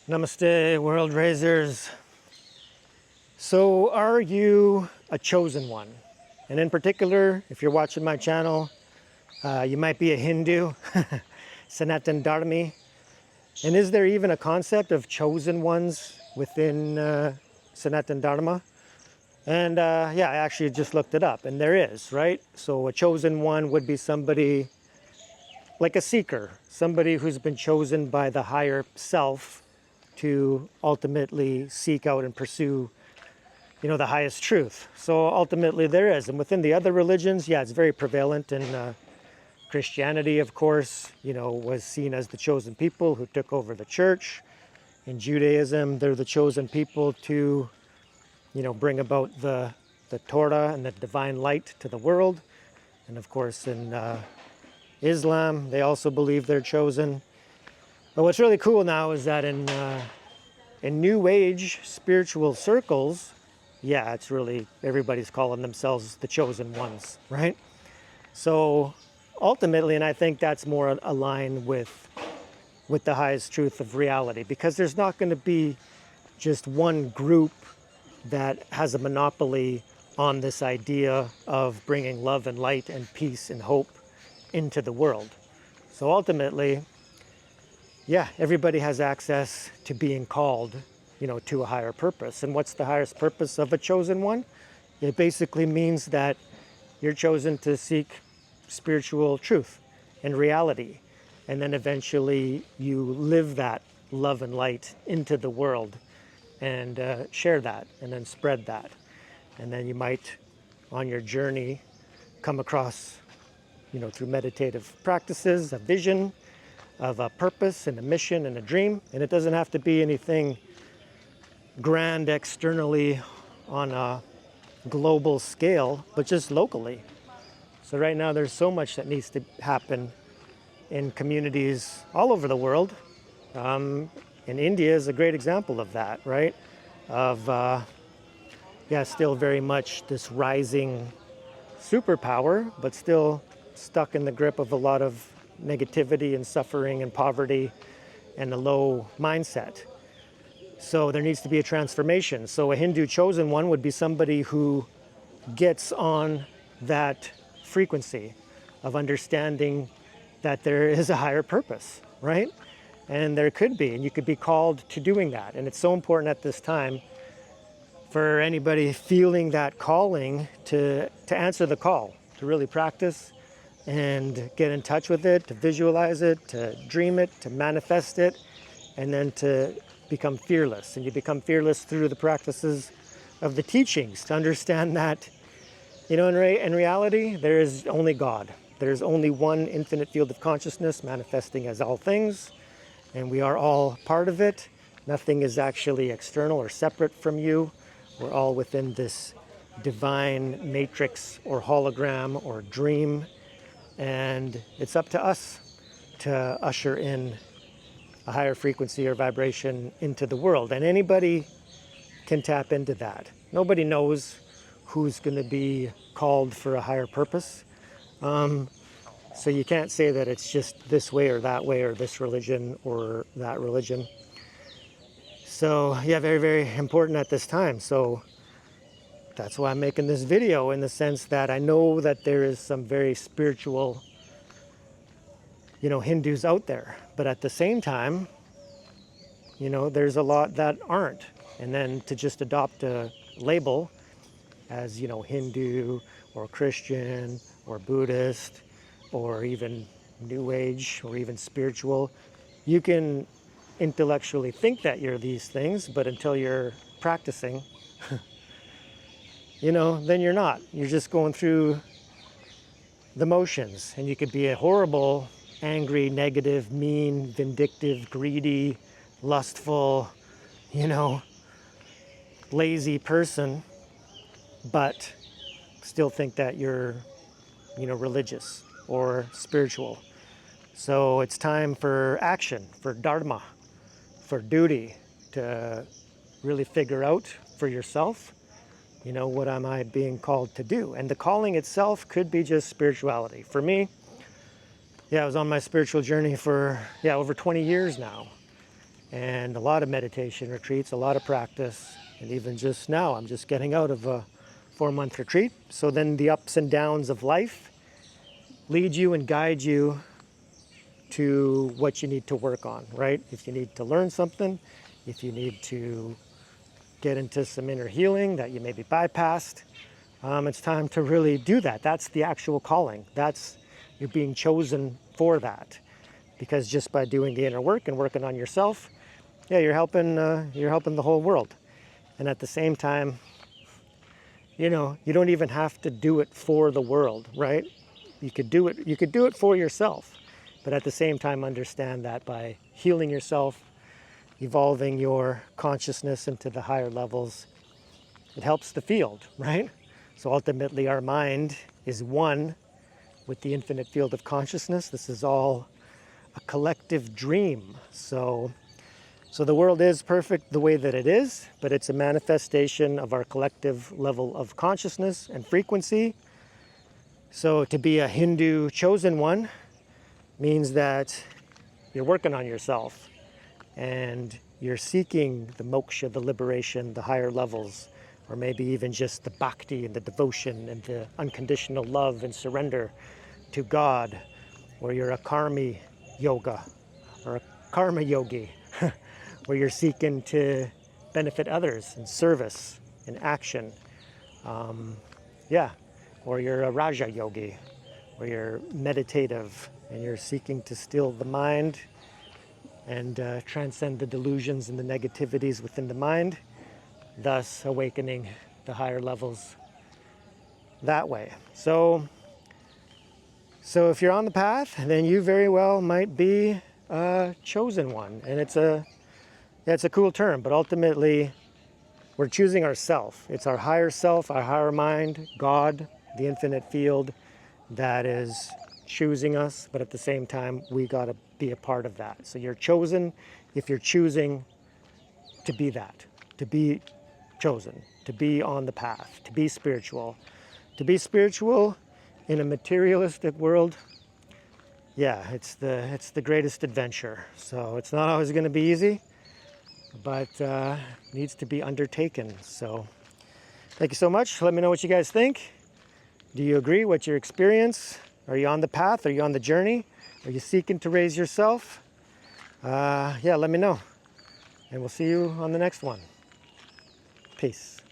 Namaste, world raisers. So, are you a chosen one? And in particular, if you're watching my channel, you might be a Hindu, Sanatan Dharmi. And is there even a concept of chosen ones within Sanatan Dharma? And yeah, I actually just looked it up, and there is, right? So, a chosen one would be somebody like a seeker, somebody who's been chosen by the higher self to ultimately seek out and pursue, the highest truth. So ultimately there is. And within the other religions, yeah, it's very prevalent. In Christianity, of course, was seen as the chosen people who took over the church. In Judaism, they're the chosen people to, bring about the Torah and the divine light to the world. And of course, in Islam, they also believe they're chosen. But what's really cool now is that in New Age spiritual circles, yeah, it's really, everybody's calling themselves the chosen ones, right? So ultimately, and I think that's more aligned with the highest truth of reality, because there's not going to be just one group that has a monopoly on this idea of bringing love and light and peace and hope into the world. So ultimately, yeah, everybody has access to being called, to a higher purpose. And what's the highest purpose of a chosen one? It basically means that you're chosen to seek spiritual truth and reality. And then eventually you live that love and light into the world and share that and then spread that. And then you might, on your journey, come across, through meditative practices, a vision of a purpose and a mission and a dream. And it doesn't have to be anything grand externally on a global scale, but just locally. So right now there's so much that needs to happen in communities all over the world. And India is a great example of that, right? Of, still very much this rising superpower, but still stuck in the grip of a lot of negativity and suffering and poverty and a low mindset. So there needs to be a transformation. So a Hindu chosen one would be somebody who gets on that frequency of understanding that there is a higher purpose, right? And there could be, and you could be called to doing that. And it's so important at this time for anybody feeling that calling to answer the call, to really practice and get in touch with it, to visualize it, to dream it, to manifest it, and then to become fearless. And you become fearless through the practices of the teachings, to understand that, in reality, there is only God. There's only one infinite field of consciousness manifesting as all things, and we are all part of it. Nothing is actually external or separate from you. We're all within this divine matrix or hologram or dream. And it's up to us to usher in a higher frequency or vibration into the world. And anybody can tap into that. Nobody knows who's going to be called for a higher purpose. So you can't say that it's just this way or this religion or that religion. So yeah, very, very important at this time. So that's why I'm making this video, in the sense that I know that there is some very spiritual, Hindus out there. But at the same time, there's a lot that aren't. And then to just adopt a label as, Hindu or Christian or Buddhist or even New Age or even spiritual, you can intellectually think that you're these things, but until you're practicing, then you're not. You're just going through the motions. And you could be a horrible, angry, negative, mean, vindictive, greedy, lustful, lazy person, but still think that you're, religious or spiritual. So it's time for action, for dharma, for duty, to really figure out for yourself, what am I being called to do? And the calling itself could be just spirituality. For me, I was on my spiritual journey for, over 20 years now. and a lot of meditation retreats, a lot of practice. And even just now, I'm just getting out of a 4-month retreat. So then the ups and downs of life lead you and guide you to what you need to work on, right? If you need to learn something, if you need to get into some inner healing that you maybe bypassed, it's time to really do that. That's the actual calling. You're being chosen for that. Because just by doing the inner work and working on yourself, yeah, you're helping the whole world. And at the same time, you don't even have to do it for the world, right? You could do it for yourself. But at the same time, understand that by healing yourself, evolving your consciousness into the higher levels, it helps the field, right? So ultimately, our mind is one with the infinite field of consciousness. This is all a collective dream. So the world is perfect the way that it is, but it's a manifestation of our collective level of consciousness and frequency. So to be a Hindu chosen one means that you're working on yourself and you're seeking the moksha, the liberation, the higher levels, or maybe even just the bhakti and the devotion and the unconditional love and surrender to God, or you're a karmi yoga or a karma yogi, where you're seeking to benefit others in service, in action. Or you're a Raja yogi, where you're meditative and you're seeking to still the mind and transcend the delusions and the negativities within the mind, thus awakening the higher levels that way. So if you're on the path, then you very well might be a chosen one. And it's a cool term, but ultimately we're choosing ourself. It's our higher self, our higher mind, God, the infinite field that is choosing us, but at the same time, we got to be a part of that. So you're chosen if you're choosing to be that, to be chosen, to be on the path, to be spiritual. To be spiritual in a materialistic world, yeah, it's the greatest adventure. So it's not always going to be easy, but needs to be undertaken. So thank you so much. Let me know what you guys think. Do you agree? What's your experience? Are you on the path? Are you on the journey? Are you seeking to raise yourself? Yeah, let me know. And we'll see you on the next one. Peace.